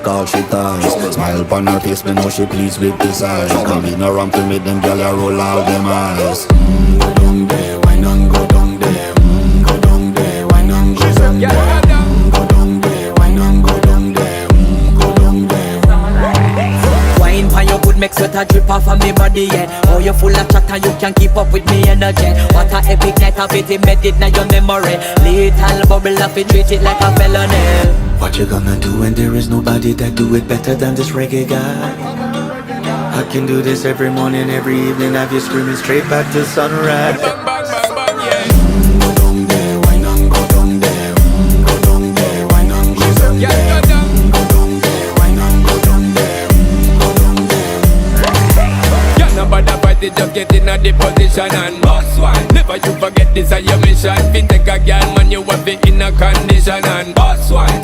all she ties. Smile upon her face, me know she pleased with this eyes. Come in around to make them gyal a roll out them eyes. Go down there, wine and go down there. Go down there, wine and go down there. Go down there, wine and go down there. Go down there. Wine for your good make sweat a drip off of me body, yeah. Oh, you full of chatter, you can keep up with me energy. What a epic night of it, embedded in your memory. Little bubble of it, treat it like a felony. What you gonna do when there is nobody that do it better than this reggae guy? I can do this every morning, every evening, have you screaming straight back to sunrise. Go down there, wine and go down there. Go down there, wine and go down there. Go down there, wine and go down there. Go down there. Yeah, no bother fight it, just get in a the position and boss one. Never you forget this is your mission. Fin take a girl, man, you have it in a condition and boss one.